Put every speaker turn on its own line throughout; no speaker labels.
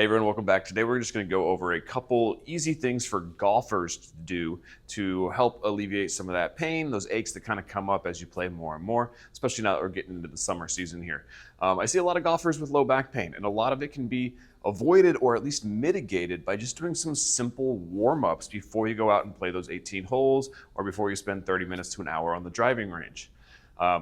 Hey everyone, welcome back. Today we're just going to go over a couple easy things for golfers to do to help alleviate some of that pain, those aches that kind of come up as you play more and more, especially now that we're getting into the summer season here. I see a lot of golfers with low back pain, and a lot of it can be avoided or at least mitigated by just doing some simple warm-ups before you go out and play those 18 holes or before you spend 30 minutes to an hour on the driving range.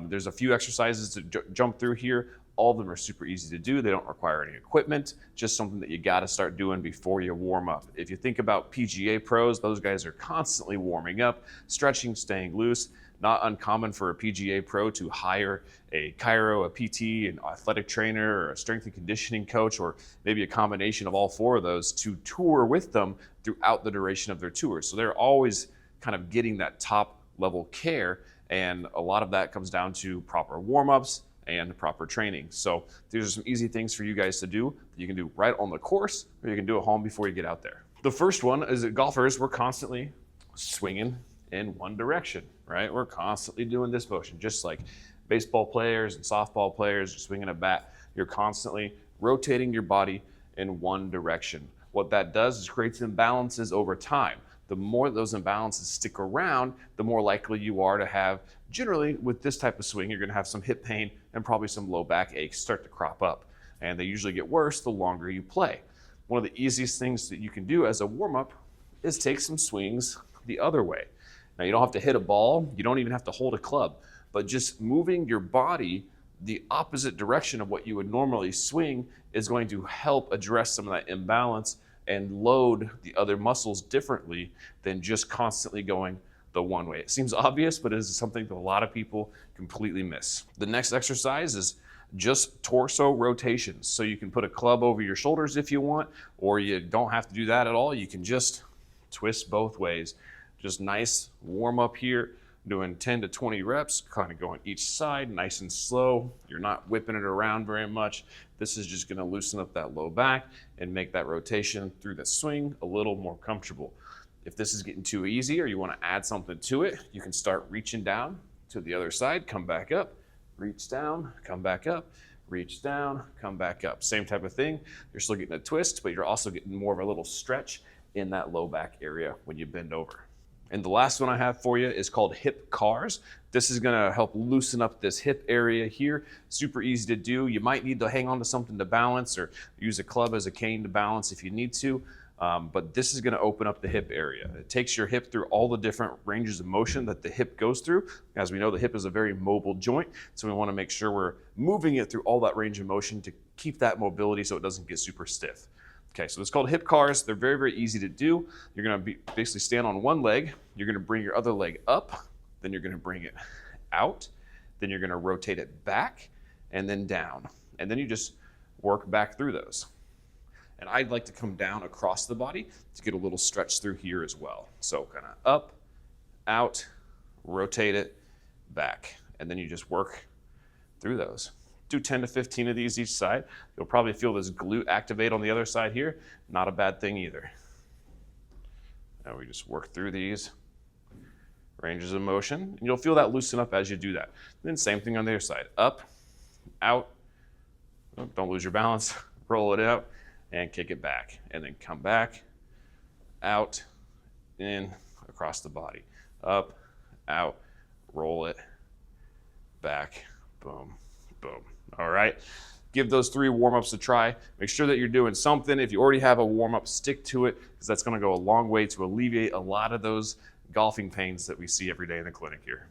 There's a few exercises to jump through here. All of them are super easy to do. They don't require any equipment, just something that you got to start doing before you warm up. If you think about PGA pros, those guys are constantly warming up, stretching, staying loose. Not uncommon for a PGA pro to hire a chiro, a PT, an athletic trainer, or a strength and conditioning coach, or maybe a combination of all four of those to tour with them throughout the duration of their tour. So they're always kind of getting that top level care, and a lot of that comes down to proper warm-ups and proper training. So these are some easy things for you guys to do that you can do right on the course, or you can do at home before you get out there. The first one is that golfers, we're constantly swinging in one direction, right? We're constantly doing this motion, just like baseball players and softball players are swinging a bat. You're constantly rotating your body in one direction. What that does is creates imbalances over time. The more those imbalances stick around, the more likely you are to have, generally with this type of swing, you're gonna have some hip pain and probably some low back aches start to crop up. And they usually get worse the longer you play. One of the easiest things that you can do as a warm-up is take some swings the other way. Now you don't have to hit a ball, you don't even have to hold a club, but just moving your body the opposite direction of what you would normally swing is going to help address some of that imbalance and load the other muscles differently than just constantly going the one way. It seems obvious, but it is something that a lot of people completely miss. The next exercise is just torso rotations. So you can put a club over your shoulders if you want, or you don't have to do that at all. You can just twist both ways. Just nice warm up here, doing 10 to 20 reps, kind of going each side, nice and slow. You're not whipping it around very much. This is just gonna loosen up that low back and make that rotation through the swing a little more comfortable. If this is getting too easy or you wanna add something to it, you can start reaching down to the other side, come back up, reach down, come back up, reach down, come back up. Same type of thing. You're still getting a twist, but you're also getting more of a little stretch in that low back area when you bend over. And the last one I have for you is called hip cars. This is gonna help loosen up this hip area here. Super easy to do. You might need to hang on to something to balance or use a club as a cane to balance if you need to. But this is gonna open up the hip area. It takes your hip through all the different ranges of motion that the hip goes through. As we know, the hip is a very mobile joint, so we wanna make sure we're moving it through all that range of motion to keep that mobility so it doesn't get super stiff. Okay, so it's called hip cars. They're very, very easy to do. You're gonna basically stand on one leg, you're gonna bring your other leg up, then you're gonna bring it out, then you're gonna rotate it back, and then down. And then you just work back through those. And I'd like to come down across the body to get a little stretch through here as well. So kind of up, out, rotate it, back. And then you just work through those. Do 10 to 15 of these each side. You'll probably feel this glute activate on the other side here. Not a bad thing either. Now we just work through these ranges of motion, and you'll feel that loosen up as you do that. And then same thing on the other side. Up, out, don't lose your balance, roll it out, and kick it back. And then come back, out, in, across the body. Up, out, roll it, back, boom, boom. All right, give those 3 warm-ups a try. Make sure that you're doing something. If you already have a warm-up, stick to it, because that's gonna go a long way to alleviate a lot of those golfing pains that we see every day in the clinic here.